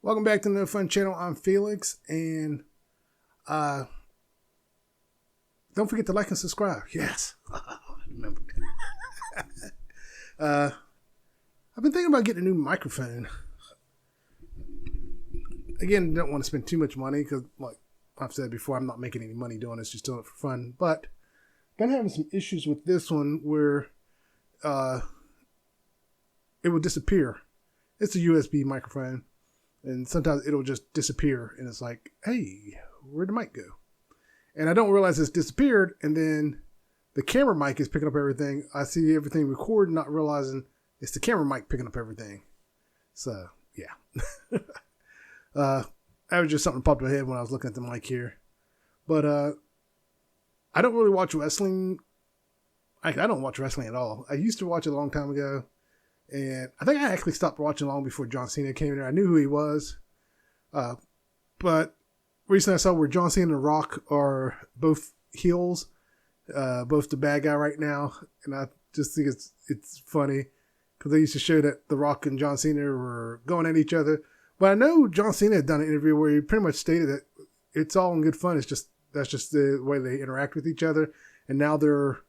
Welcome back to the Fun Channel. I'm Felix, and don't forget to like and subscribe. Yes, I remember. I've been thinking about getting a new microphone. Again, don't want to spend too much money because, like I've said before, I'm not making any money doing this, just doing it for fun. But been having some issues with this one where it will disappear. It's a USB microphone. And sometimes it'll just disappear. And it's like, hey, where'd the mic go? And I don't realize it's disappeared. And then the camera mic is picking up everything. I see everything recorded, not realizing it's the camera mic picking up everything. So, yeah. That was just something that popped in my head when I was looking at the mic here. But I don't really watch wrestling. I don't watch wrestling at all. I used to watch it a long time ago. And I think I actually stopped watching long before John Cena came in there. I knew who he was. But recently I saw where John Cena and The Rock are both heels, both the bad guy right now. And I just think it's funny because they used to show that The Rock and John Cena were going at each other. But I know John Cena had done an interview where he pretty much stated that it's all in good fun. That's just the way they interact with each other. And now they're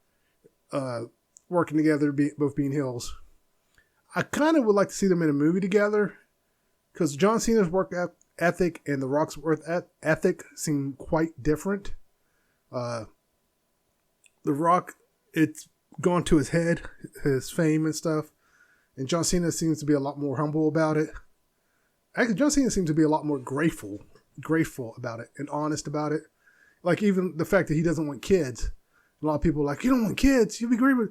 working together, both being heels. I kind of would like to see them in a movie together because John Cena's work ethic and The Rock's work ethic seem quite different. The Rock, it's gone to his head, his fame and stuff. And John Cena seems to be a lot more humble about it. Actually, John Cena seems to be a lot more grateful about it and honest about it. Like even the fact that he doesn't want kids. A lot of people are like, you don't want kids. You'll be great with...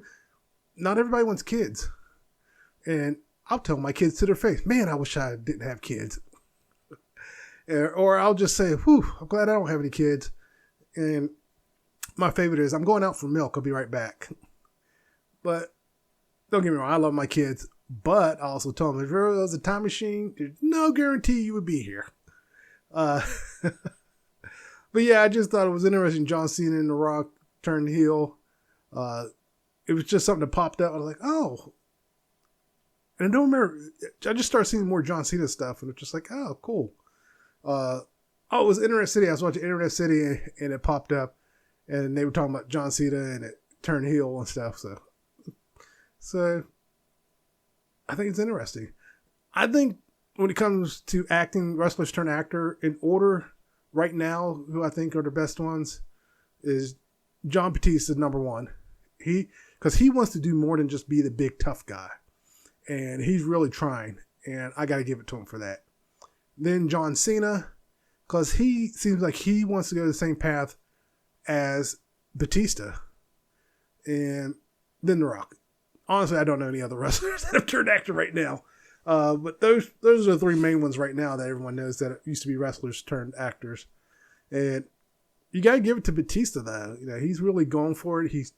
Not everybody wants kids. And I'll tell my kids to their face, man, I wish I didn't have kids. Or I'll just say, whew, I'm glad I don't have any kids. And my favorite is, I'm going out for milk. I'll be right back. But don't get me wrong, I love my kids. But I also told them, if there was a time machine, there's no guarantee you would be here. But yeah, I just thought it was interesting. John Cena and The Rock turned heel. It was just something that popped up. I was like, oh. And I don't remember, I just started seeing more John Cena stuff, and it's just like, oh, cool. It was Internet City. I was watching Internet City, and it popped up, and they were talking about John Cena, and it turned heel and stuff. So I think it's interesting. I think when it comes to acting, wrestlers turn actor, in order right now, who I think are the best ones, is John Batista, number one. Because he wants to do more than just be the big tough guy. And he's really trying. And I got to give it to him for that. Then John Cena. Because he seems like he wants to go the same path as Batista. And then The Rock. Honestly, I don't know any other wrestlers that have turned actor right now. But those are the three main ones right now that everyone knows that used to be wrestlers turned actors. And you got to give it to Batista, though. You know, he's really going for it. He's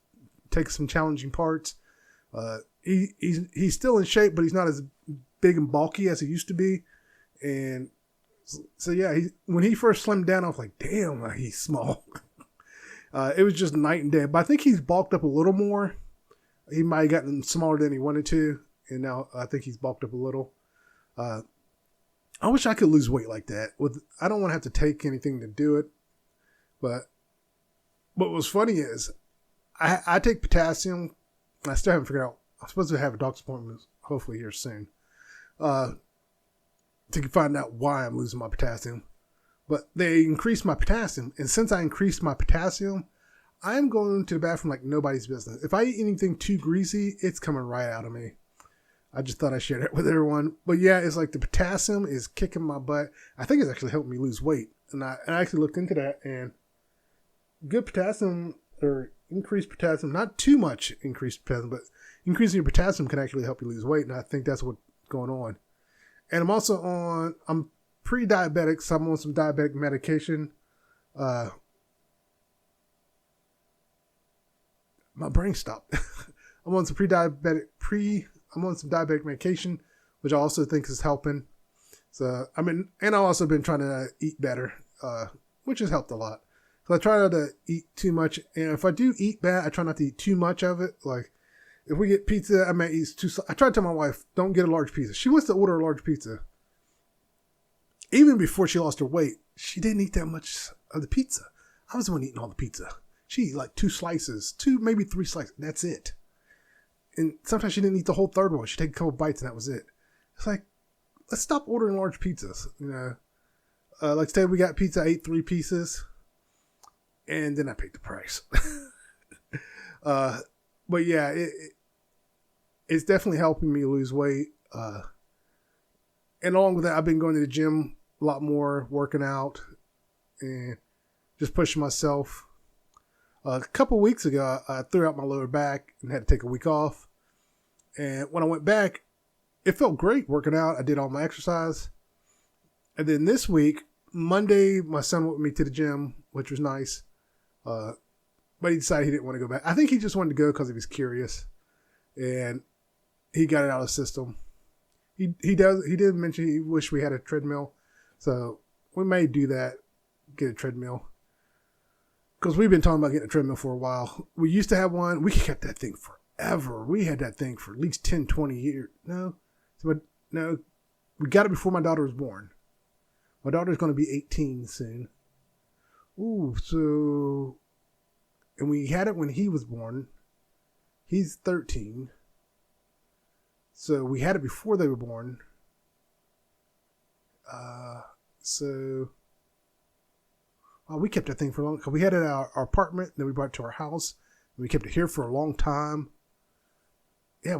taking some challenging parts. He's still in shape, but he's not as big and bulky as he used to be. And so yeah, when he first slimmed down, I was like, damn, he's small. It was just night and day. But I think he's bulked up a little more. He might have gotten smaller than he wanted to. And now I think he's bulked up a little. I wish I could lose weight like that. I don't want to have to take anything to do it. But what was funny is I take potassium. I still haven't figured out. I'm supposed to have a doctor's appointment hopefully here soon to find out why I'm losing my potassium. But they increased my potassium. And since I increased my potassium, I'm going to the bathroom like nobody's business. If I eat anything too greasy, it's coming right out of me. I just thought I'd share that with everyone. But yeah, it's like the potassium is kicking my butt. I think it's actually helping me lose weight. And I actually looked into that, and good potassium or increased potassium, not too much increased potassium, but increasing your potassium can actually help you lose weight. And I think that's what's going on. And I'm pre-diabetic, so I'm on some diabetic medication. My brain stopped. I'm on some diabetic medication, which I also think is helping. So, and I've also been trying to eat better, which has helped a lot. So I try not to eat too much. And if I do eat bad, I try not to eat too much of it. Like, if we get pizza, I might eat I try to tell my wife, don't get a large pizza. She wants to order a large pizza. even before she lost her weight, she didn't eat that much of the pizza. I was the one eating all the pizza. She ate like 2 slices, 2, maybe 3 slices. That's it. And sometimes she didn't eat the whole third one. She'd take a couple bites and that was it. It's like, let's stop ordering large pizzas. You know, like today we got pizza. I ate 3 pieces, and then I paid the price. But yeah, it's definitely helping me lose weight. And along with that, I've been going to the gym a lot more, working out, and just pushing myself. A couple weeks ago, I threw out my lower back and had to take a week off. And when I went back, it felt great working out. I did all my exercise. And then this week, Monday, my son went with me to the gym, which was nice. But he decided he didn't want to go back. I think he just wanted to go because he was curious. And he got it out of the system. He did mention he wished we had a treadmill. So we may do that, get a treadmill. Because we've been talking about getting a treadmill for a while. We used to have one. We kept that thing forever. We had that thing for at least 10, 20 years. No, we got it before my daughter was born. My daughter's going to be 18 soon. And we had it when he was born. He's 13. So we had it before they were born. We kept that thing for a long time. We had it at our apartment, then we brought it to our house. And we kept it here for a long time. Yeah,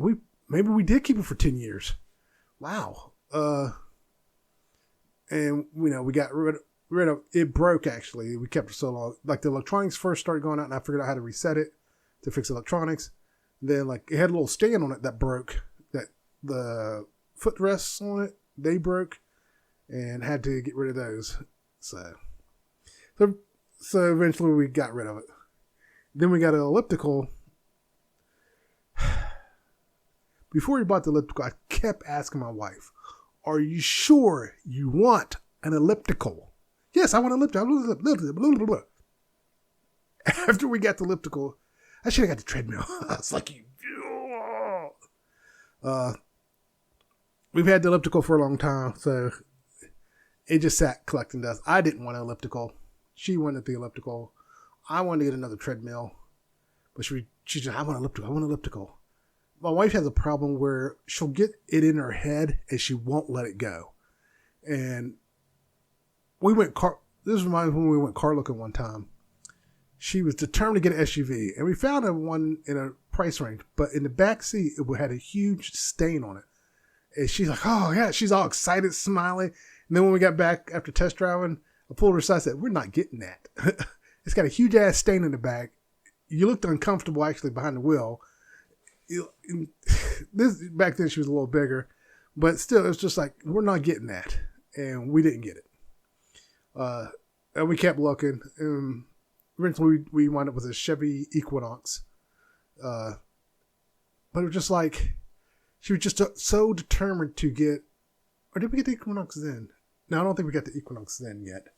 maybe we did keep it for 10 years. Wow. And we got rid of it. Broke actually. We kept it so long. Like the electronics first started going out, and I figured out how to reset it to fix electronics. Then like it had a little stand on it that broke. That the footrests on it, they broke, and had to get rid of those. So eventually we got rid of it. Then we got an elliptical. Before we bought the elliptical, I kept asking my wife, "Are you sure you want an elliptical?" Yes, I want an elliptical. After we got the elliptical, I should have got the treadmill. I was like, we've had the elliptical for a long time, so it just sat collecting dust. I didn't want an elliptical. She wanted the elliptical. I wanted to get another treadmill. But she said, I want an elliptical. My wife has a problem where she'll get it in her head and she won't let it go. And this reminds me when we went car looking one time. She was determined to get an SUV. And we found one in a price range. But in the back seat, it had a huge stain on it. And she's like, oh yeah, she's all excited, smiling. And then when we got back after test driving, I pulled her aside and said, we're not getting that. It's got a huge ass stain in the back. You looked uncomfortable actually behind the wheel. Back then she was a little bigger, but still it was just like, we're not getting that. And we didn't get it. And we kept looking. Eventually we wound up with a Chevy Equinox. But it was just like, she was just so determined to get, or did we get the Equinox then? No, I don't think we got the Equinox then yet.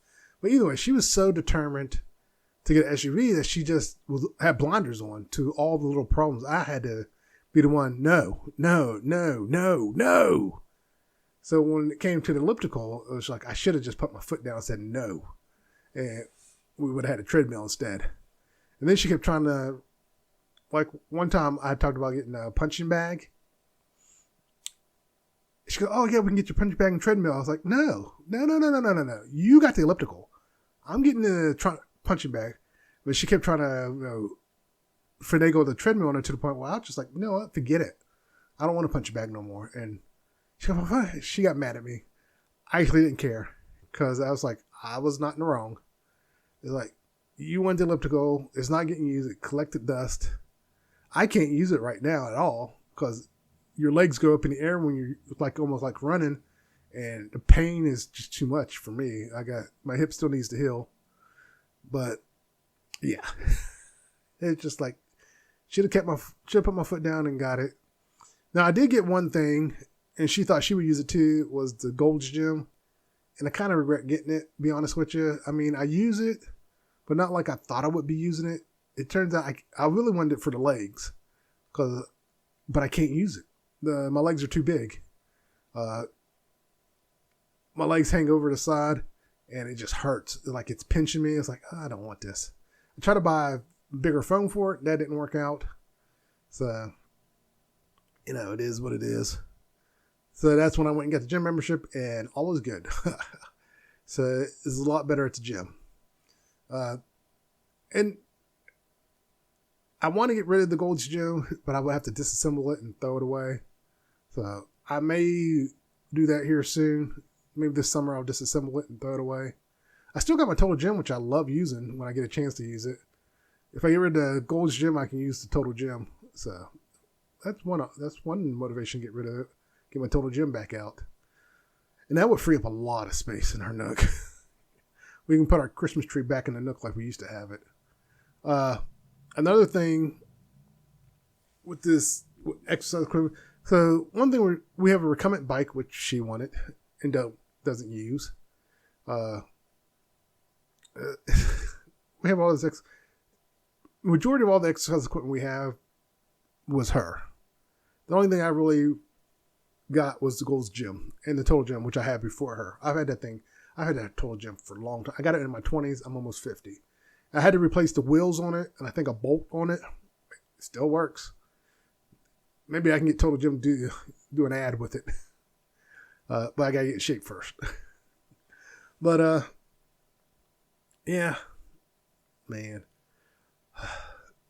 But either way, she was so determined to get an SUV that she just had blinders on to all the little problems. I had to be the one, no. So when it came to the elliptical, it was like I should have just put my foot down and said no. And we would have had a treadmill instead. And then she kept trying to, like one time I talked about getting a punching bag. She goes, oh yeah, we can get your punching bag and treadmill. I was like, no. You got the elliptical. I'm getting the punching bag. But she kept trying to, finagle the treadmill on her to the point where I was just like, you know what, forget it. I don't want a punching bag no more. And she got mad at me. I actually didn't care because I was like, I was not in the wrong. It's like, you want the elliptical. It's not getting used. It collected dust. I can't use it right now at all because your legs go up in the air when you're like almost like running, and the pain is just too much for me. My hip still needs to heal, but yeah, it's just like should have put my foot down and got it. Now I did get one thing, and she thought she would use it too. Was the Gold's Gym, and I kind of regret getting it. To be honest with you, I mean I use it, but not like I thought I would be using it. It turns out I really wanted it for the legs, but I can't use it. My legs are too big. My my legs hang over the side and it just hurts. Like it's pinching me. It's like, oh, I don't want this. I tried to buy a bigger foam for it. That didn't work out. So, it is what it is. So that's when I went and got the gym membership and all was good. So it's a lot better at the gym. And I want to get rid of the Gold's Gym, but I will have to disassemble it and throw it away. So I may do that here soon. Maybe this summer I'll disassemble it and throw it away. I still got my Total Gym, which I love using when I get a chance to use it. If I get rid of the Gold's Gym, I can use the Total Gym. So that's one motivation to get rid of it. Get my Total Gym back out. And that would free up a lot of space in our nook. We can put our Christmas tree back in the nook like we used to have it. Another thing with this exercise equipment. So one thing, we have a recumbent bike, which she wanted and doesn't use. We have all this majority of all the exercise equipment we have was her. The only thing I really got was the Gold's Gym and the Total Gym, which I had before her. I've had that Total Gym for a long time. I got it in my 20s. I'm almost 50. I had to replace the wheels on it, and I think a bolt on it. It still works. Maybe I can get Total Gym to do an ad with it. But I gotta get in shape first. But yeah, man.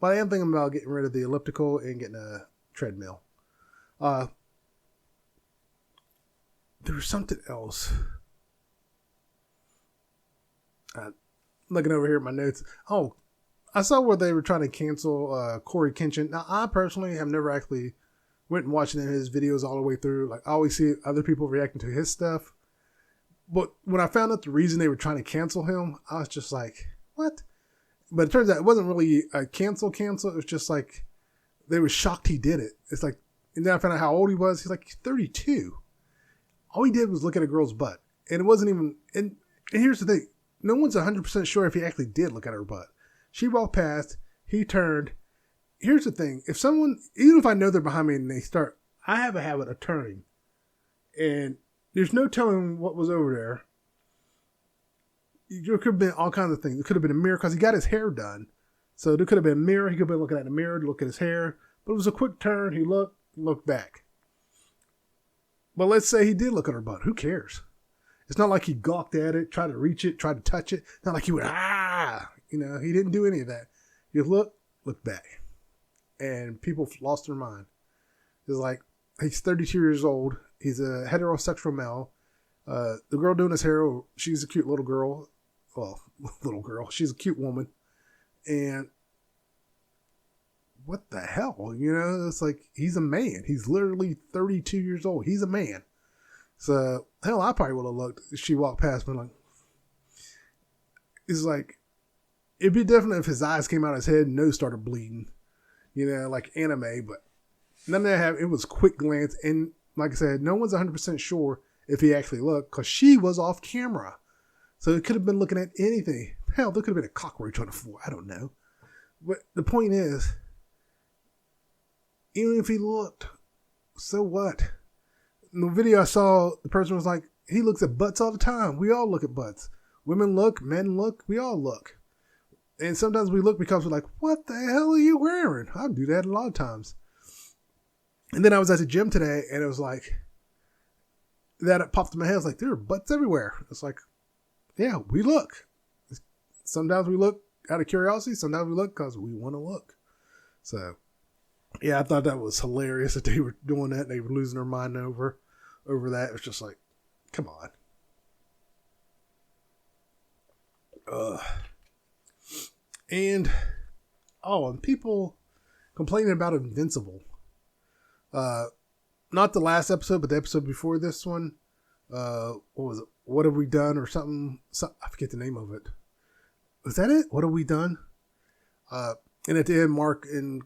But I am thinking about getting rid of the elliptical and getting a treadmill. There was something else. Looking over here at my notes. Oh, I saw where they were trying to cancel coryxkenshin. Now, I personally have never actually went and watched any of his videos all the way through. Like, I always see other people reacting to his stuff. But when I found out the reason they were trying to cancel him, I was just like, what? But it turns out it wasn't really a cancel. It was just like, they were shocked he did it. It's like, and then I found out how old he was. He's like 32. All he did was look at a girl's butt. And it wasn't even, and here's the thing. No one's 100% sure if he actually did look at her butt. She walked past, he turned. Here's the thing. If someone, even if I know they're behind me and they start, I have a habit of turning. And there's no telling what was over there. There could have been all kinds of things. It could have been a mirror because he got his hair done. So there could have been a mirror. He could have been looking at the mirror to look at his hair. But it was a quick turn. He looked back. But let's say he did look at her butt. Who cares? It's not like he gawked at it, tried to reach it, tried to touch it. Not like he went, he didn't do any of that. He look back. And people lost their mind. It's like, he's 32 years old. He's a heterosexual male. The girl doing his hair, she's a cute little girl. Well, little girl. She's a cute woman. And what the hell? It's like, he's a man. He's literally 32 years old. He's a man. So, hell, I probably would have looked if she walked past me like, it's like, it'd be different if his eyes came out of his head and nose started bleeding, like anime, but none of that. It was quick glance. And like I said, no one's 100% sure if he actually looked because she was off camera. So it could have been looking at anything. Hell, there could have been a cockroach on the floor. I don't know. But the point is, even if he looked, so what? In the video I saw, the person was like, he looks at butts all the time. We all look at butts. Women look, men look, we all look. And sometimes we look because we're like, what the hell are you wearing? I do that a lot of times. And then I was at the gym today and it was like, that popped in my head. I was like, there are butts everywhere. It's like, yeah, we look. Sometimes we look out of curiosity. Sometimes we look because we want to look. So, yeah, I thought that was hilarious that they were doing that. They were losing their mind over that. It was just like, come on. And people complaining about Invincible. Not the last episode, but the episode before this one. What was it? What Have We Done or something? I forget the name of it. Was that it? What Have We Done? And at the end, Mark and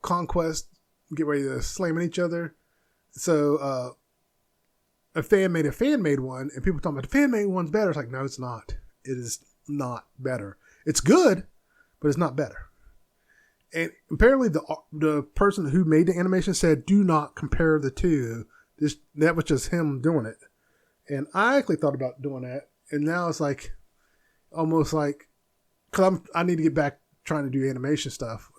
Conquest get ready to slam at each other. So a fan made one, and people talking about the fan made one's better. It's like, no, it's not. It is not better. It's good, but it's not better. And apparently the person who made the animation said, do not compare the two. That was just him doing it. And I actually thought about doing that. And now it's like, almost like, because I need to get back trying to do animation stuff.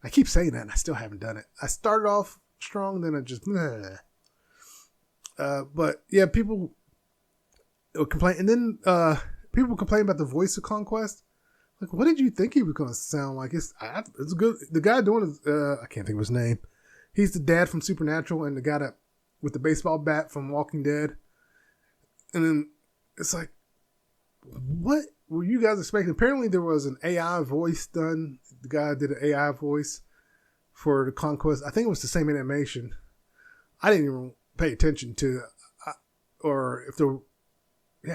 I keep saying that and I still haven't done it. I started off strong, then I just, but yeah, people complain. And then people complain about the voice of Conquest. Like, what did you think he was going to sound like? It's good. The guy doing it, I can't think of his name. He's the dad from Supernatural and the guy that with the baseball bat from Walking Dead. And then it's like, what were you guys expecting? Apparently there was an AI voice done. The guy did an AI voice for the Conquest. I think it was the same animation. I didn't even pay attention to or if there,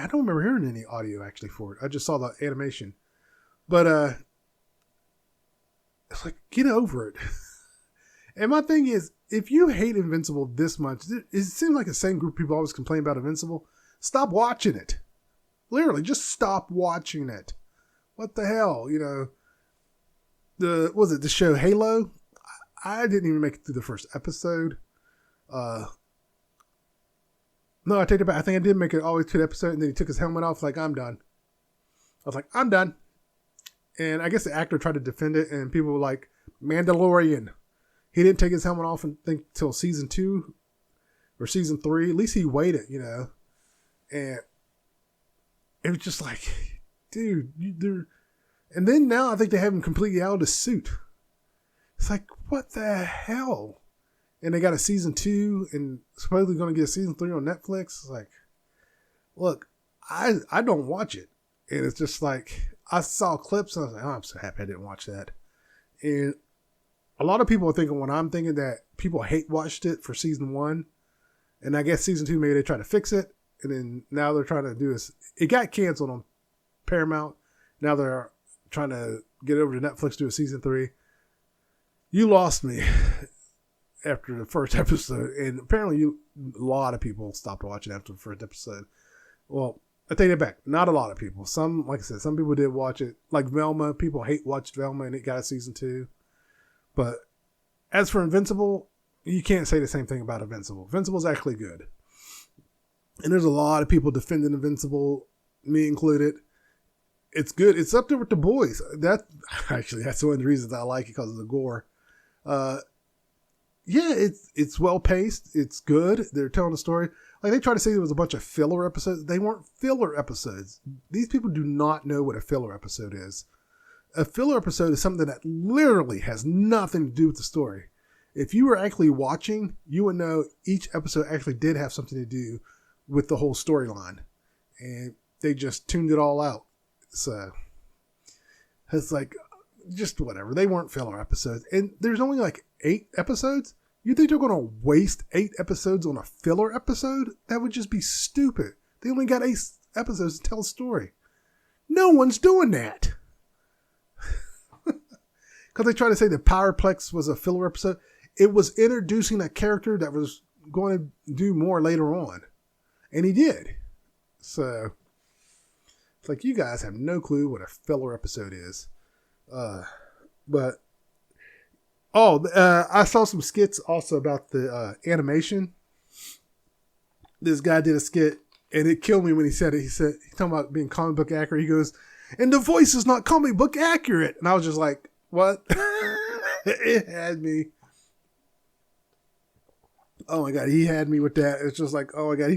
I don't remember hearing any audio actually for it. I just saw the animation. But it's like, get over it. And my thing is, if you hate Invincible this much, it seems like the same group of people always complain about Invincible. Stop watching it. Literally, just stop watching it. What the hell? You know, the show Halo? I didn't even make it through the first episode. No, I take it back. I think I did make it all the way to the episode, and then he took his helmet off, like, I'm done. I was like, I'm done. And I guess the actor tried to defend it, and people were like, Mandalorian. He didn't take his helmet off, and think till season 2 or season 3. At least he waited, you know. And it was just like, dude, and then now I think they have him completely out of the suit. It's like, what the hell? And they got a season 2 and supposedly going to get a season 3 on Netflix. It's like, look, I don't watch it. And it's just like, I saw clips and I was like, oh, I'm so happy I didn't watch that. And a lot of people are thinking what I'm thinking, that people hate watched it for season 1. And I guess season 2, maybe they try to fix it. And then now they're trying to do this. It got canceled on Paramount. Now they're trying to get over to Netflix to do a season 3. You lost me after the first episode. And apparently a lot of people stopped watching after the first episode. Well, I take it back. Not a lot of people. Some, like I said, some people did watch it. Like Velma. People watched Velma and it got a season 2. But as for Invincible, you can't say the same thing about Invincible. Invincible's actually good. And there's a lot of people defending Invincible, me included. It's good. It's up there with The Boys. That's one of the reasons I like it, because of the gore. Yeah, it's well paced. It's good. They're telling a story. Like, they try to say there was a bunch of filler episodes. They weren't filler episodes. These people do not know what a filler episode is. A filler episode is something that literally has nothing to do with the story. If you were actually watching, you would know each episode actually did have something to do with the whole storyline. And they just tuned it all out. So it's like, just whatever. They weren't filler episodes. And there's only like 8 episodes. You think they're going to waste 8 episodes on a filler episode? That would just be stupid. They only got 8 episodes to tell a story. No one's doing that. Because they try to say that Powerplex was a filler episode. It was introducing a character that was going to do more later on. And he did. So it's like, you guys have no clue what a filler episode is. But I saw some skits also about the animation. This guy did a skit, and it killed me when he said it. He's talking about being comic book accurate. He goes, and the voice is not comic book accurate. And I was just like, what? It had me. Oh my God, he had me with that. It's just like, oh my God.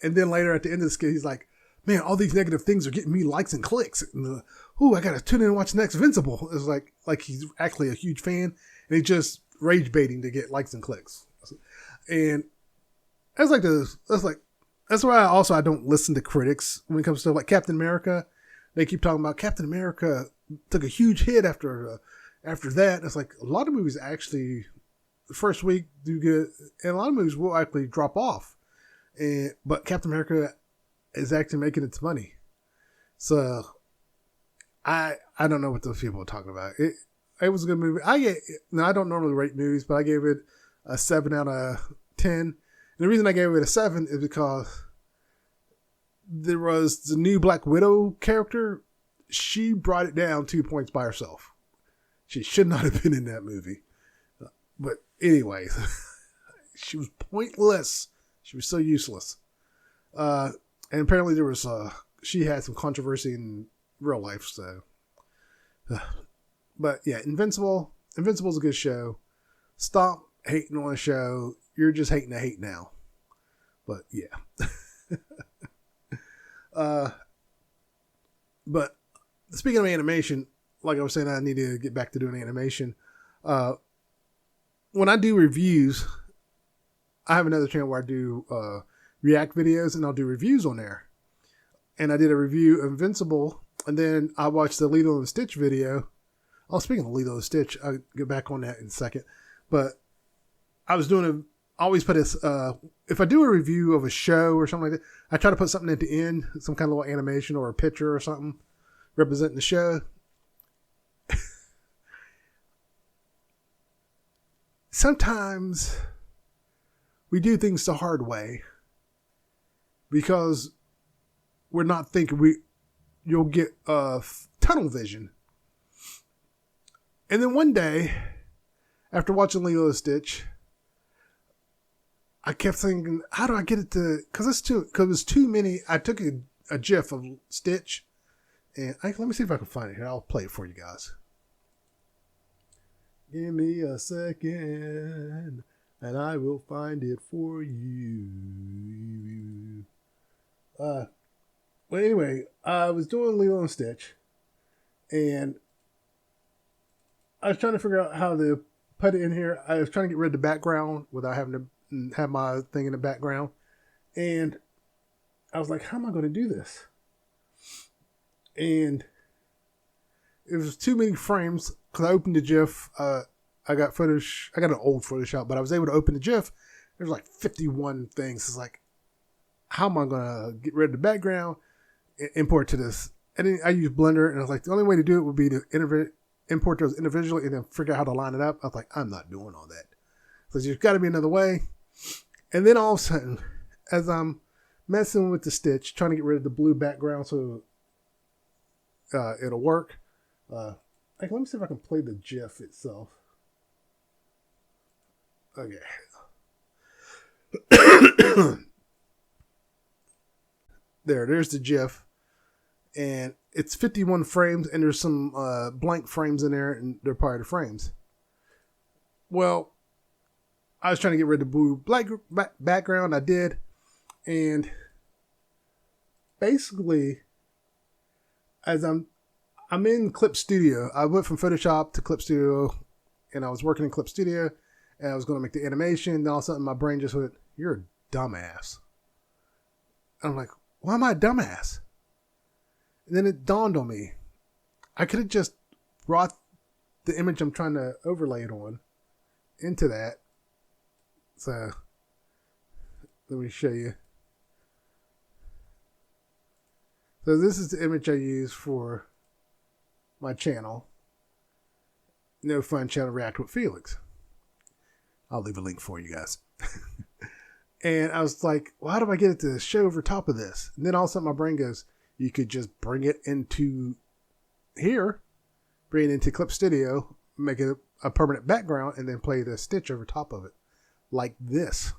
And then later at the end of the skit, he's like, man, all these negative things are getting me likes and clicks. And, I got to tune in and watch the next Invincible. It's like he's actually a huge fan, and he's just rage baiting to get likes and clicks. And that's why I don't listen to critics when it comes to stuff like Captain America. They keep talking about Captain America took a huge hit after that. It's like, a lot of movies actually the first week do good, and a lot of movies will actually drop off. But Captain America is actually making its money. So I don't know what those people are talking about. It was a good movie. I don't normally rate movies, but I gave it a 7 out of 10. And the reason I gave it a 7 is because there was the new Black Widow character. She brought it down 2 points by herself. She should not have been in that movie. But anyways, she was pointless. She was so useless. And apparently there was she had some controversy in real life. So, but yeah, Invincible's a good show. Stop hating on a show. You're just hating to hate now. But yeah. But speaking of animation, like I was saying, I need to get back to doing animation. When I do reviews, I have another channel where I do react videos, and I'll do reviews on there. And I did a review of Invincible, and then I watched the Lilo and Stitch video. Oh, speaking of Lilo and Stitch, I'll get back on that in a second. But I was doing I always put if I do a review of a show or something like that, I try to put something at the end, some kind of little animation or a picture or something representing the show. Sometimes we do things the hard way because we're not thinking you'll get tunnel vision. And then one day, after watching Lilo and Stitch, I kept thinking, how do I get it to, because it was too many. I took a GIF of Stitch, and let me see if I can find it here. I'll play it for you guys. Give me a second, and I will find it for you. Well, anyway, I was doing Lilo and Stitch, and I was trying to figure out how to put it in here. I was trying to get rid of the background without having to have my thing in the background. And I was like, how am I going to do this? And it was too many frames because I opened the GIF. I got an old Photoshop, but I was able to open the GIF. There's like 51 things. It's like, how am I going to get rid of the background and import to this? And then I used Blender, and I was like, the only way to do it would be to import those individually and then figure out how to line it up. I was like, I'm not doing all that. So there's got to be another way. And then all of a sudden, as I'm messing with the Stitch, trying to get rid of the blue background so it'll work. Let me see if I can play the GIF itself. Okay. There's the GIF. And it's 51 frames, and there's some blank frames in there, and they're part of the frames. Well, I was trying to get rid of the blue black background. I did. And basically, as I'm in Clip Studio. I went from Photoshop to Clip Studio, and I was working in Clip Studio, and I was going to make the animation. And all of a sudden, my brain just went, "You're a dumbass." And I'm like, "Why am I a dumbass?" And then it dawned on me, I could have just brought the image I'm trying to overlay it on into that. So let me show you. So this is the image I use for my channel. No Fun Channel React with Felix. I'll leave a link for you guys. And I was like, well, how do I get it to show over top of this? And then all of a sudden my brain goes, you could just bring it into here, bring it into Clip Studio, make it a permanent background, and then play the Stitch over top of it. Like this.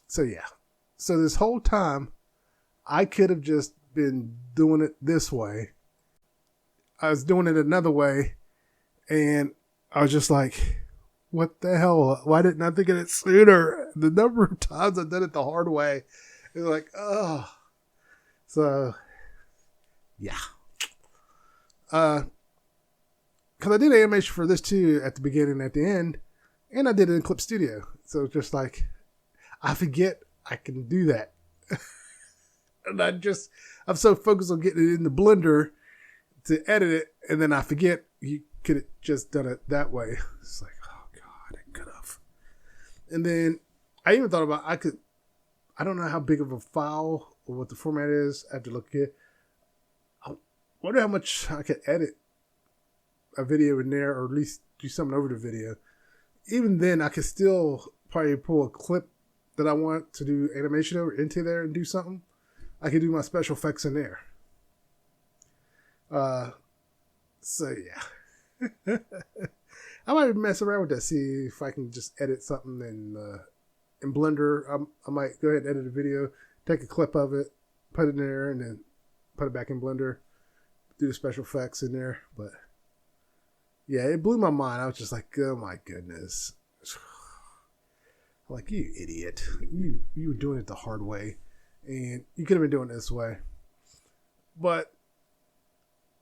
So yeah. So this whole time, I could have just been doing it this way. I was doing it another way, and I was just like, what the hell? Why didn't I think of it sooner? The number of times I've done it the hard way. It's like, oh. So, yeah. Because I did animation for this too at the beginning and at the end, and I did it in Clip Studio. So it's just like, I forget I can do that. And I'm so focused on getting it in the Blender to edit it, and then I forget you could have just done it that way. It's like, oh God, I could have. And then I even thought about, I don't know how big of a file or what the format is. I have to look at it. I wonder how much I could edit a video in there, or at least do something over the video. Even then, I could still probably pull a clip that I want to do animation over into there and do something. I could do my special effects in there. So yeah. I might mess around with that, see if I can just edit something and in Blender. I might go ahead and edit a video, take a clip of it, put it in there, and then put it back in Blender, do the special effects in there. But yeah, it blew my mind. I was just like, oh my goodness. Like, you idiot. You were doing it the hard way. And you could have been doing it this way. But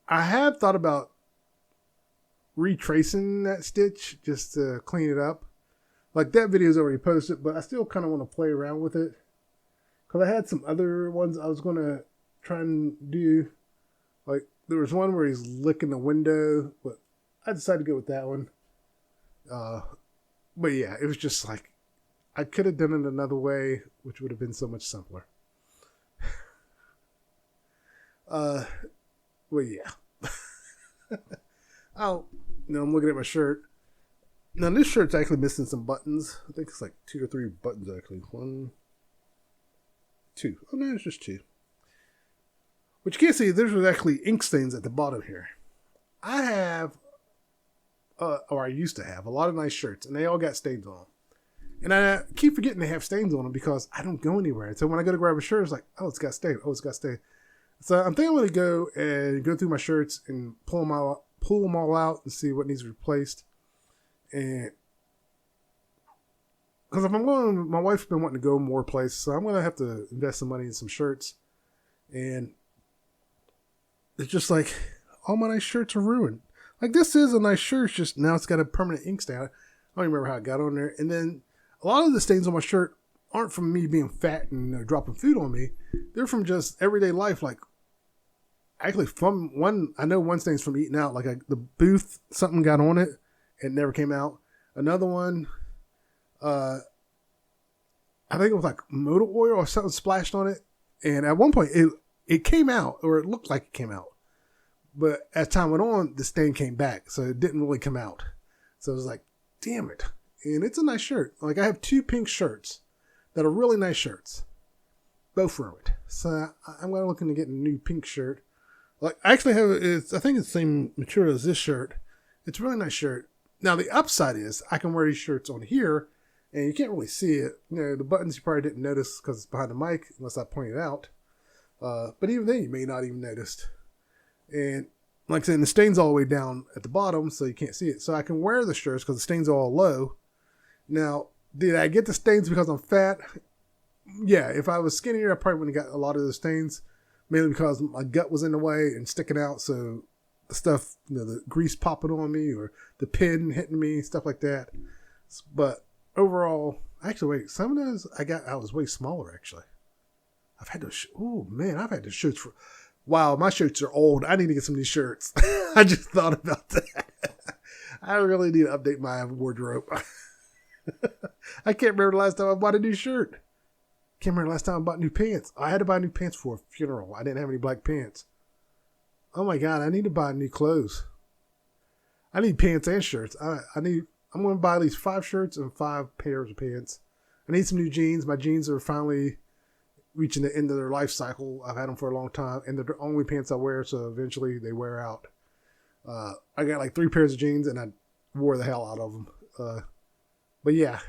I have thought about retracing that stitch just to clean it up. Like, that video is already posted, but I still kind of want to play around with it. Because I had some other ones I was going to try and do. Like, there was one where he's licking the window, but I decided to go with that one. But yeah, it was just like, I could have done it another way, which would have been so much simpler. Well, yeah. Oh, now I'm looking at my shirt. Now this shirt's actually missing some buttons. I think it's like 2 or 3 buttons actually. 1, 2. Oh no, it's just 2. What you can't see, there's actually ink stains at the bottom here. I have, or I used to have, a lot of nice shirts, and they all got stains on them. And I keep forgetting they have stains on them because I don't go anywhere. And so when I go to grab a shirt, it's like, oh, it's got stain. Oh, it's got stain. So I'm thinking I'm going to go and go through my shirts and pull them all out and see what needs replaced. And because if I'm going, my wife's been wanting to go more places, so I'm going to have to invest some money in some shirts. And it's just like, all my nice shirts are ruined. Like, this is a nice shirt, just now it's got a permanent ink stain. I don't even remember how it got on there. And then a lot of the stains on my shirt aren't from me being fat and dropping food on me. They're from just everyday life. Like, actually, from one, I know one stain's from eating out. Like, the booth, something got on it. It never came out. Another one, I think it was like motor oil or something splashed on it. And at one point, it came out, or it looked like it came out. But as time went on, the stain came back. So it didn't really come out. So it was like, damn it. And it's a nice shirt. Like, I have 2 pink shirts that are really nice shirts. Both ruined. So I'm going to look into getting a new pink shirt. Like, I actually have, I think it's the same material as this shirt. It's a really nice shirt. Now, the upside is I can wear these shirts on here, and you can't really see it. You know, the buttons you probably didn't notice because it's behind the mic, unless I point it out. But even then, you may not even notice. And like I said, the stain's all the way down at the bottom, so you can't see it. So I can wear the shirts because the stains are all low. Now, did I get the stains because I'm fat? Yeah, if I was skinnier, I probably wouldn't have got a lot of the stains, mainly because my gut was in the way and sticking out, so the stuff, you know, the grease popping on me or the pin hitting me, stuff like that. But overall, actually, wait, some of those I was way smaller, actually. I've had those, I've had those shirts for, wow, my shirts are old. I need to get some new shirts. I just thought about that. I really need to update my wardrobe. I can't remember the last time I bought a new shirt. Can't remember the last time I bought new pants. I had to buy new pants for a funeral. I didn't have any black pants. Oh my God, I need to buy new clothes. I need pants and shirts. I'm going to buy at least 5 shirts and 5 pairs of pants. I need some new jeans. My jeans are finally reaching the end of their life cycle. I've had them for a long time, and they're the only pants I wear, so eventually they wear out. I got like 3 pairs of jeans, and I wore the hell out of them. But yeah,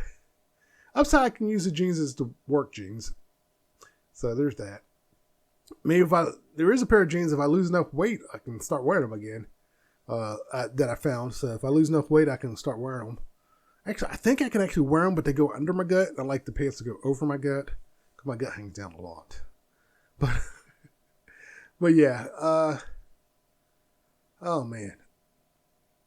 upside I can use the jeans as the work jeans. So there's that. Maybe there is a pair of jeans, if I lose enough weight, I can start wearing them again. That I found. So if I lose enough weight, I can start wearing them. Actually, I think I can actually wear them, but they go under my gut. I like the pants to go over my gut, because my gut hangs down a lot. But yeah. Oh man.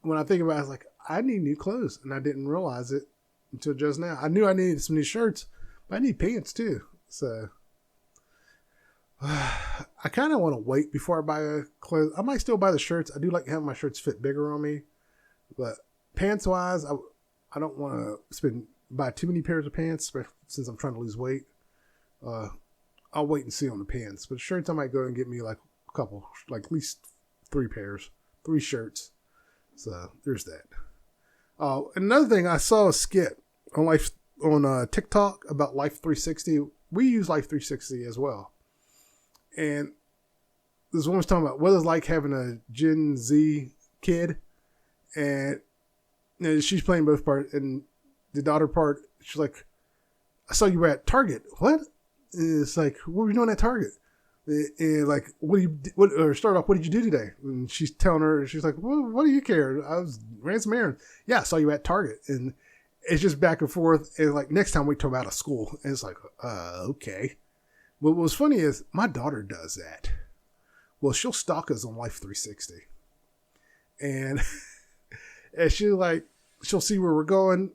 When I think about it, I was like, I need new clothes, and I didn't realize it until just now. I knew I needed some new shirts, but I need pants too. So I kind of want to wait before I buy clothes. I might still buy the shirts. I do like having my shirts fit bigger on me, but pants wise, I don't want to buy too many pairs of pants, especially since I'm trying to lose weight. I'll wait and see on the pants, but shirts I might go and get me like a couple, like at least 3 shirts. So there's that. Another thing, I saw a skit on TikTok about Life 360. We use Life 360 as well. And this woman's talking about what it's like having a Gen Z kid. And you know, she's playing both parts. And the daughter part, she's like, I saw you were at Target. What? And it's like, what were you doing at Target? And like, or start off, what did you do today? And she's telling her, she's like, well, what do you care? I ran some errands. Yeah, I saw you at Target. And it's just back and forth. And like, next time we talk about a school. And it's like, okay. But what was funny is my daughter does that. Well, she'll stalk us on Life 360. And, and she'll see where we're going.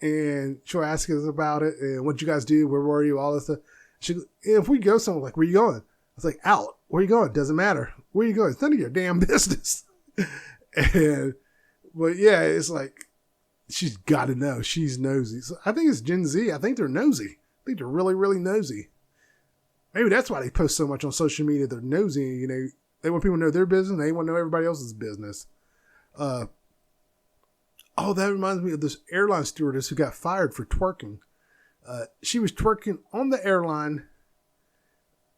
And she'll ask us about it. And what you guys do, where were you, all this stuff. If we go somewhere, like, where you going? It's like, out. Where you going? Doesn't matter. Where you going? It's none of your damn business. But yeah, it's like, she's got to know. She's nosy. So I think it's Gen Z. I think they're nosy. I think they're really, really nosy. Maybe that's why they post so much on social media. They're nosy. You know, they want people to know their business. They want to know everybody else's business. Oh, that reminds me of this airline stewardess who got fired for twerking. She was twerking on the airline.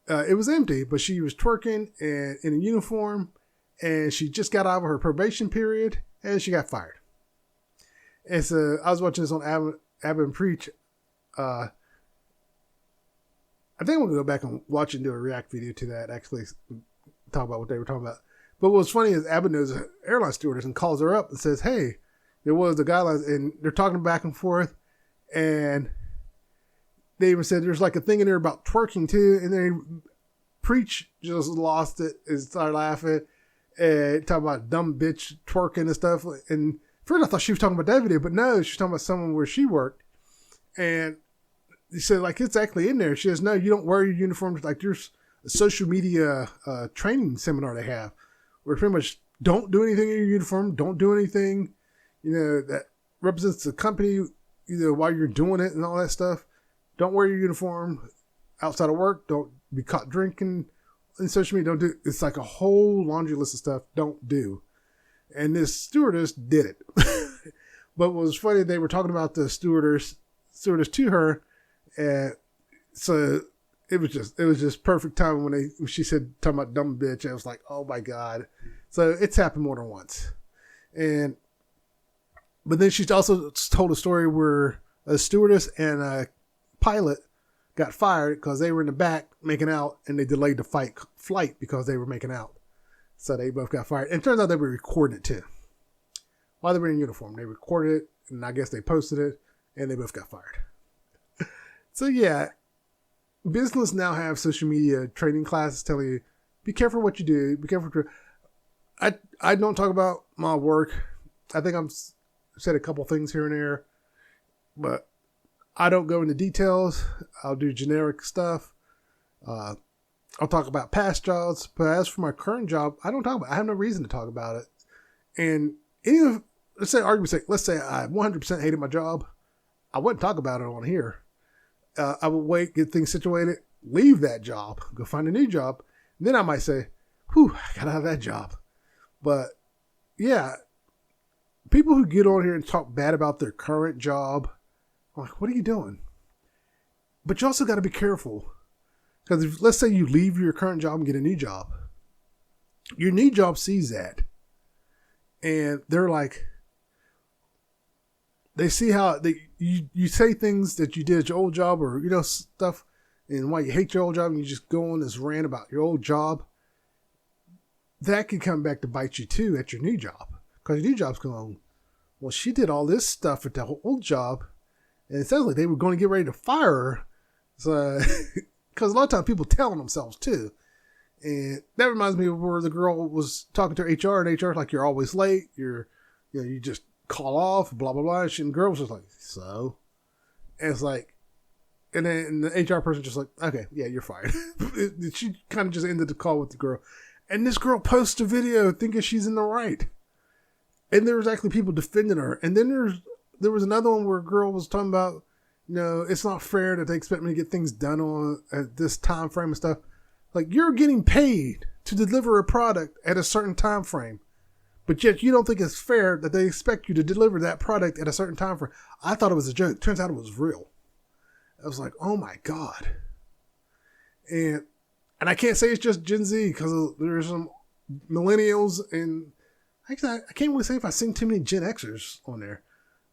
It was empty, but she was twerking in a uniform, and she just got out of her probation period, and she got fired. And so I was watching this on Abbott and Preach. I think I'm going to go back and watch and do a react video to that, actually talk about what they were talking about. But what's funny is Abbott knows an airline stewardess and calls her up and says, hey, there was the guidelines, and they're talking back and forth, and they even said there's like a thing in there about twerking too, and then Preach just lost it and started laughing and talking about dumb bitch twerking and stuff. And first I thought she was talking about that video, but no, she was talking about someone where she worked. And he said, like, it's actually in there. She says, no, you don't wear your uniform. Like, there's a social media training seminar they have where pretty much don't do anything in your uniform, don't do anything, you know, that represents the company, you know, while you're doing it and all that stuff. Don't wear your uniform outside of work. Don't be caught drinking in social media. Don't do. It's like a whole laundry list of stuff. Don't do. And this stewardess did it. But what was funny, they were talking about the stewardess to her, and so it was just perfect time when she said talking about dumb bitch. I was like, oh my god. So it's happened more than once, but then she also told a story where a stewardess and a pilot got fired because they were in the back making out, and they delayed the flight because they were making out. So they both got fired. And it turns out they were recording it too. While they were in uniform, they recorded it, and I guess they posted it, and they both got fired. So yeah, business now have social media training classes telling you, be careful what you do, be careful. I don't talk about my work. I think I've said a couple things here and there, but I don't go into details. I'll do generic stuff. I'll talk about past jobs, but as for my current job, I don't talk about it. I have no reason to talk about it. And even if, let's say I 100% hated my job, I wouldn't talk about it on here. I would wait, get things situated, leave that job, go find a new job. And then I might say, whew, I got out of that job. But yeah, people who get on here and talk bad about their current job, I'm like, what are you doing? But you also got to be careful. Because let's say you leave your current job and get a new job. Your new job sees that. And they're like, they see how you say things that you did at your old job, or, you know, stuff, and why you hate your old job, and you just go on this rant about your old job. That can come back to bite you too at your new job. Because your new job's going, well, she did all this stuff at the old job, and it sounds like they were going to get ready to fire her. So, because a lot of times people tell on themselves too. And that reminds me of where the girl was talking to her HR, and HR like, you're always late. You just call off, blah, blah, blah. And the girl was just like, so? And it's like, and then the HR person just like, okay, yeah, you're fired. She kind of just ended the call with the girl. And this girl posts a video thinking she's in the right. And there was actually people defending her. And then there was another one where a girl was talking about, you know, it's not fair that they expect me to get things done on at this time frame and stuff. Like, you're getting paid to deliver a product at a certain time frame, but yet you don't think it's fair that they expect you to deliver that product at a certain time frame. I thought it was a joke. Turns out it was real. I was like, oh my God. And I can't say it's just Gen Z, because there's some millennials, and I can't really say if I've seen too many Gen Xers on there.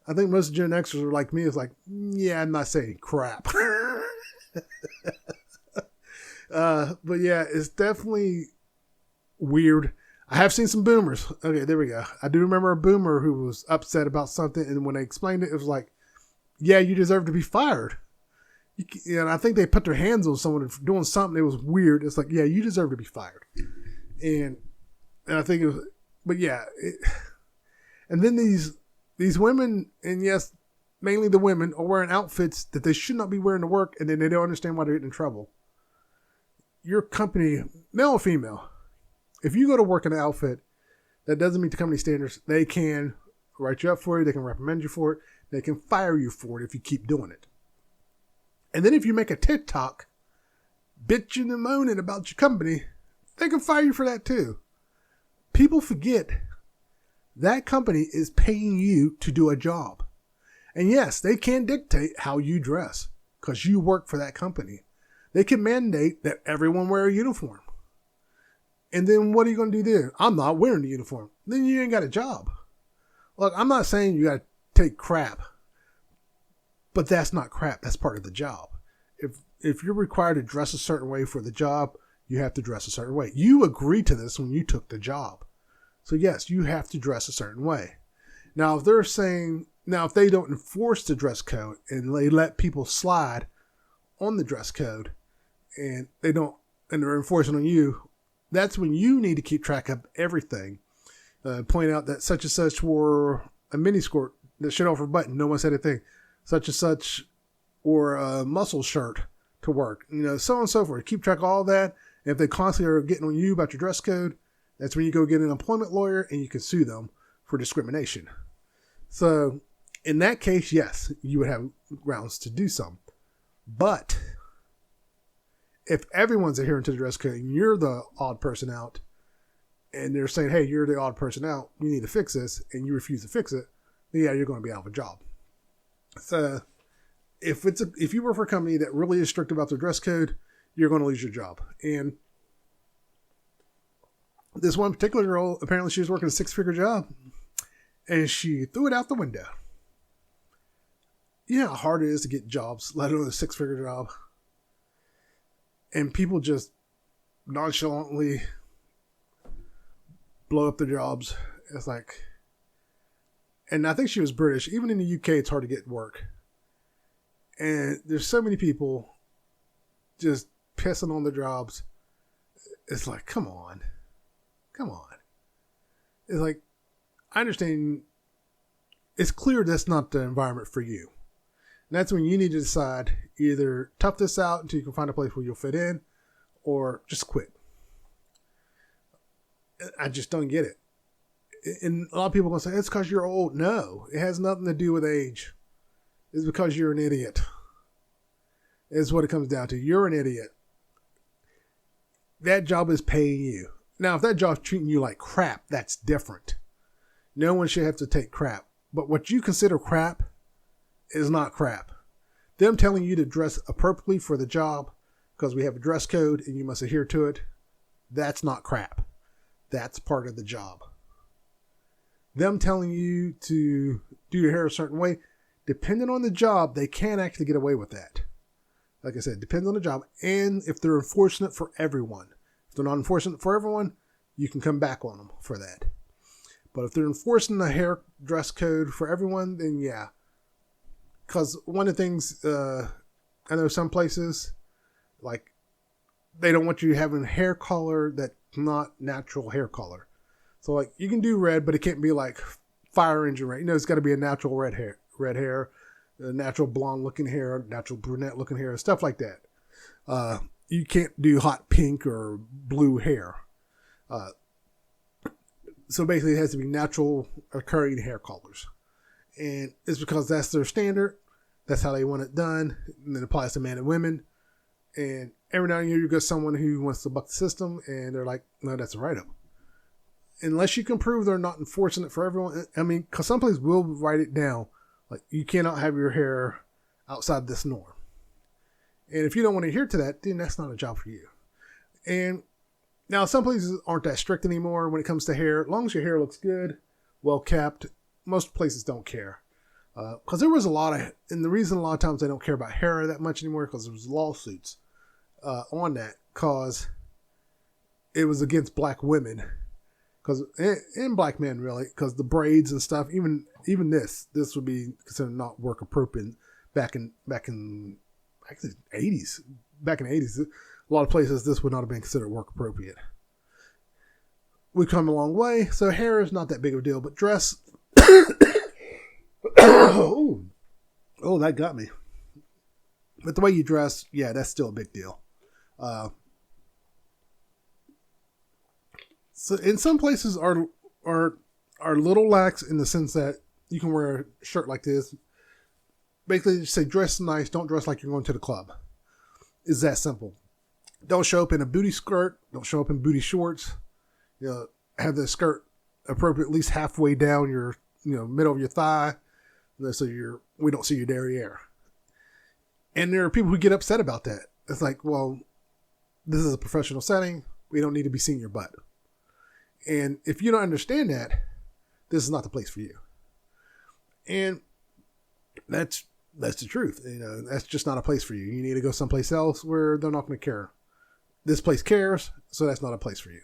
I think most Gen Xers are like me. It's like, yeah, I'm not saying crap. But yeah, it's definitely weird. I have seen some boomers. Okay, there we go. I do remember a boomer who was upset about something, and when they explained it, it was like, yeah, you deserve to be fired. And I think they put their hands on someone for doing something that was weird. It's like, yeah, you deserve to be fired. And I think it was, but yeah. And then these women, and yes, mainly the women, are wearing outfits that they should not be wearing to work, and then they don't understand why they're getting in trouble. Your company, male or female, if you go to work in an outfit that doesn't meet the company standards, they can write you up for it, they can reprimand you for it, they can fire you for it if you keep doing it. And then if you make a TikTok bitching and moaning about your company, they can fire you for that too. People forget that company is paying you to do a job. And yes, they can dictate how you dress because you work for that company. They can mandate that everyone wear a uniform. And then what are you going to do then? I'm not wearing the uniform. Then you ain't got a job. Look, I'm not saying you got to take crap, but that's not crap. That's part of the job. If you're required to dress a certain way for the job, you have to dress a certain way. You agreed to this when you took the job. So yes, you have to dress a certain way. Now, if they don't enforce the dress code and they let people slide on the dress code and they're enforcing on you, that's when you need to keep track of everything. Point out that such and such wore a mini skirt that showed off her button. No one said a thing. Such and such wore a muscle shirt to work. So on and so forth. Keep track of all that. And if they constantly are getting on you about your dress code, that's when you go get an employment lawyer and you can sue them for discrimination. So in that case, yes, you would have grounds to do some. But if everyone's adhering to the dress code and you're the odd person out and they're saying, hey, you're the odd person out, you need to fix this, and you refuse to fix it, then yeah, you're going to be out of a job. So if you work for a company that really is strict about their dress code, you're going to lose your job. And this one particular girl, apparently she was working a 6-figure job and she threw it out the window. You know how hard it is to get jobs, let alone a 6-figure job. And people just nonchalantly blow up their jobs. It's like, and I think she was British. Even in the UK, it's hard to get work. And there's so many people just pissing on their jobs. It's like, come on. It's like, I understand it's clear that's not the environment for you. And that's when you need to decide either tough this out until you can find a place where you'll fit in or just quit. I just don't get it. And a lot of people are going to say, it's because you're old. No, it has nothing to do with age. It's because you're an idiot. Is what it comes down to. You're an idiot. That job is paying you. Now, if that job's treating you like crap, that's different. No one should have to take crap. But what you consider crap is not crap. Them telling you to dress appropriately for the job because we have a dress code and you must adhere to it, that's not crap. That's part of the job. Them telling you to do your hair a certain way, depending on the job, they can actually get away with that. Like I said, depends on the job and if they're enforcing it for everyone. If they're not enforcing it for everyone, you can come back on them for that. But if they're enforcing the hair dress code for everyone, then yeah. Because one of the things, I know some places, like, they don't want you having hair color that's not natural hair color. So, like, you can do red, but it can't be like fire engine red. It's got to be a natural red hair, a natural blonde looking hair, natural brunette looking hair, stuff like that. You can't do hot pink or blue hair. So basically it has to be natural occurring hair colors. And it's because that's their standard. That's how they want it done. And it applies to men and women. And every now and then you get someone who wants to buck the system and they're like, no, that's a write-up. Unless you can prove they're not enforcing it for everyone. I mean, because some places will write it down. Like, you cannot have your hair outside this norm. And if you don't want to adhere to that, then that's not a job for you. And now some places aren't that strict anymore when it comes to hair. As long as your hair looks good, well kept, most places don't care. Because there was a lot of, and the reason a lot of times they don't care about hair that much anymore, because there was lawsuits on that, because it was against black women, and black men really, because the braids and stuff, even this would be considered not work appropriate back in actually the 80s. Back in the 80s, a lot of places this would not have been considered work appropriate. We've come a long way, so hair is not that big of a deal, but dress. Oh, that got me. But the way you dress, yeah, that's still a big deal. So in some places are little lax in the sense that you can wear a shirt like this. Basically, just say dress nice, don't dress like you're going to the club. It's that simple. Don't show up in a booty skirt. Don't show up in booty shorts. Have the skirt appropriate at least halfway down your, middle of your thigh, so we don't see your derriere. And there are people who get upset about that. It's like, well, this is a professional setting. We don't need to be seeing your butt. And if you don't understand that, this is not the place for you. And that's the truth. That's just not a place for you. You need to go someplace else where they're not going to care. This place cares, so that's not a place for you.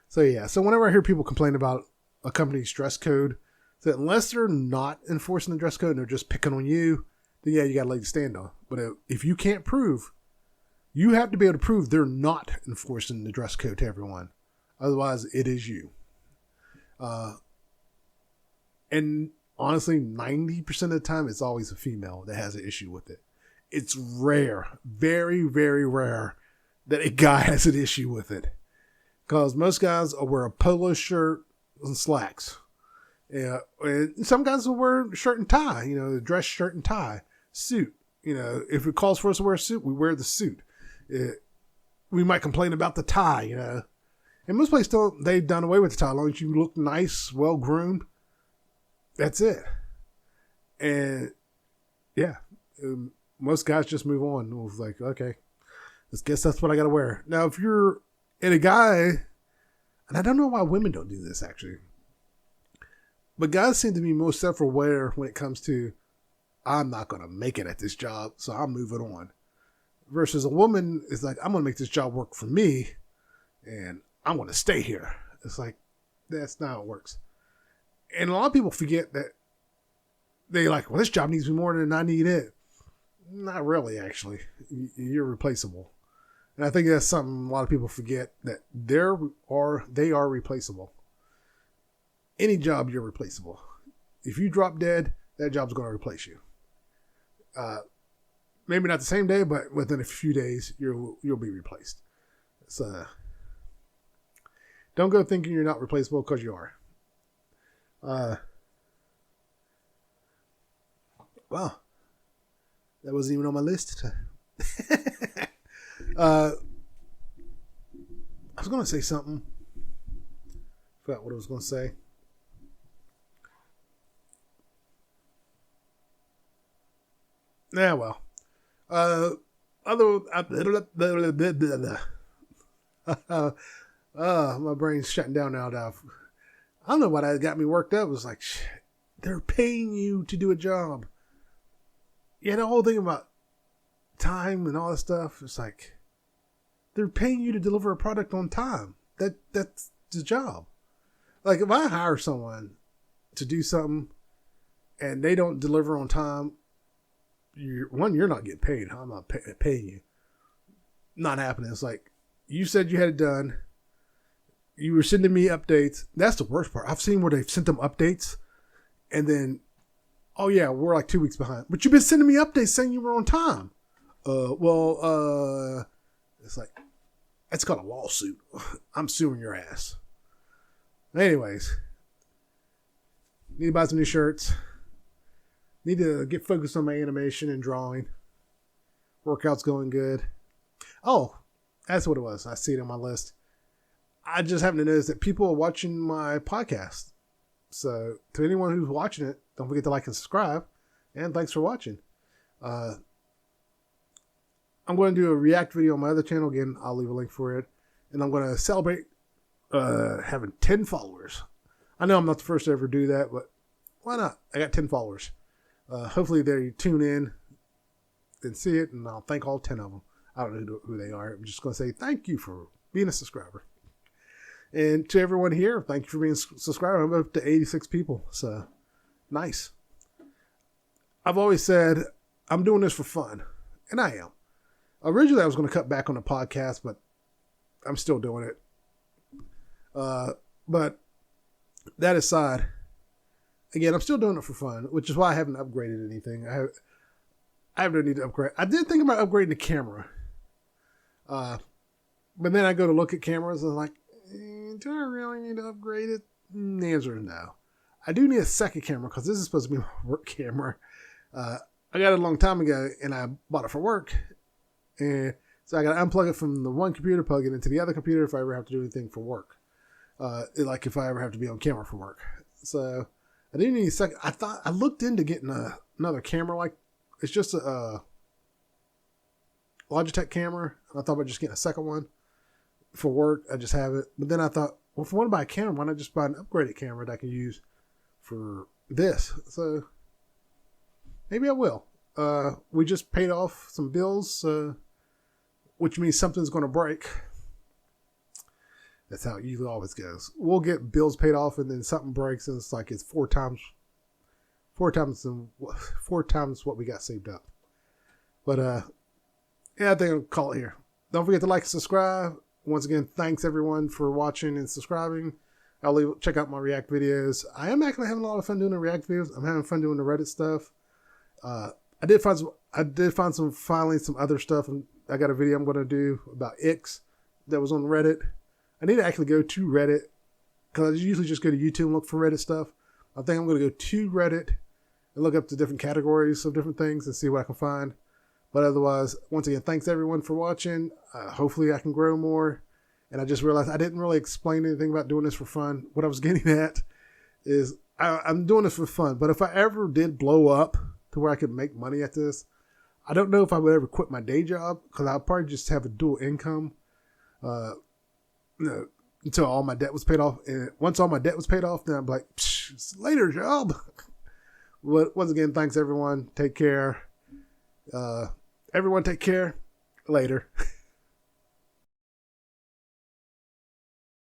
So yeah, so whenever I hear people complain about a company's dress code, that unless they're not enforcing the dress code and they're just picking on you, then yeah, you got a leg to stand on. But if you can't prove, you have to be able to prove they're not enforcing the dress code to everyone. Otherwise, it is you. And honestly, 90% of the time, it's always a female that has an issue with it. It's rare, very, very rare, that a guy has an issue with it. Because most guys will wear a polo shirt and slacks. Yeah, and some guys will wear a shirt and tie, a dress shirt and tie, suit. If it calls for us to wear a suit, we wear the suit. We might complain about the tie, And most places they've done away with the tie. As long as you look nice, well groomed, that's it. And yeah, most guys just move on. It was like, okay, I guess that's what I got to wear. Now, if you're a guy, and I don't know why women don't do this actually, but guys seem to be most self-aware when it comes to, I'm not going to make it at this job, so I'll move it on. Versus a woman is like, I'm going to make this job work for me, and I'm going to stay here. It's like, that's not how it works. And a lot of people forget that they're like, well, this job needs me more than I need it. Not really, actually. You're replaceable. And I think that's something a lot of people forget, that they are replaceable. Any job, you're replaceable. If you drop dead, that job's going to replace you. Maybe not the same day, but within a few days, you'll be replaced. So don't go thinking you're not replaceable, because you are. Well, that wasn't even on my list. I was going to say something. Forgot what I was going to say. Yeah, well. My brain's shutting down now. I don't know why that got me worked up. It was like, shit, they're paying you to do a job. Yeah, the whole thing about time and all that stuff, it's like, they're paying you to deliver a product on time. That's the job. Like, if I hire someone to do something and they don't deliver on time, you're not getting paid. I'm not paying you. Not happening. It's like, you said you had it done. You were sending me updates. That's the worst part. I've seen where they've sent them updates and then, oh yeah, we're like 2 weeks behind. But you've been sending me updates saying you were on time. It's like, that's called a lawsuit. I'm suing your ass. Anyways, need to buy some new shirts. Need to get focused on my animation and drawing. Workout's going good. Oh, that's what it was. I see it on my list. I just happen to notice that people are watching my podcast. So to anyone who's watching it, don't forget to like and subscribe. And thanks for watching. I'm going to do a react video on my other channel. Again, I'll leave a link for it. And I'm going to celebrate having 10 followers. I know I'm not the first to ever do that, but why not? I got 10 followers. Hopefully they tune in and see it, and I'll thank all 10 of them. I don't know who they are. I'm just going to say thank you for being a subscriber. And to everyone here, thank you for being a subscriber. I'm up to 86 people, so nice. I've always said I'm doing this for fun, and I am. Originally, I was going to cut back on the podcast, but I'm still doing it. But that aside, again, I'm still doing it for fun, which is why I haven't upgraded anything. I don't need to upgrade. I did think about upgrading the camera. But then I go to look at cameras and I'm like, do I really need to upgrade it? The answer is no. I do need a second camera because this is supposed to be my work camera. I got it a long time ago and I bought it for work. And so I got to unplug it from the one computer, plug it into the other computer if I ever have to do anything for work. Like if I ever have to be on camera for work. So I didn't need a second. I looked into getting another camera. Like it's just a Logitech camera. I thought about just getting a second one for work. I just have it. But then I thought, well, if I want to buy a camera, why not just buy an upgraded camera that I can use for this? So maybe I will. We just paid off some bills, which means something's going to break. That's how it usually always goes. We'll get bills paid off and then something breaks and it's like it's four times what we got saved up. But yeah, I think I'll call it here. Don't forget to like and subscribe. Once again, thanks everyone for watching and subscribing. Check out my React videos. I am actually having a lot of fun doing the React videos. I'm having fun doing the Reddit stuff. I did find some other stuff. And I got a video I'm going to do about X that was on Reddit. I need to actually go to Reddit because I usually just go to YouTube and look for Reddit stuff. I think I'm going to go to Reddit and look up the different categories of different things and see what I can find. But otherwise, once again, thanks everyone for watching. Hopefully I can grow more. And I just realized I didn't really explain anything about doing this for fun. What I was getting at is I'm doing this for fun. But if I ever did blow up to where I could make money at this, I don't know if I would ever quit my day job because I'll probably just have a dual income until all my debt was paid off. And once all my debt was paid off, then I'm like, later job. But once again, thanks everyone. Take care. Everyone take care. Later.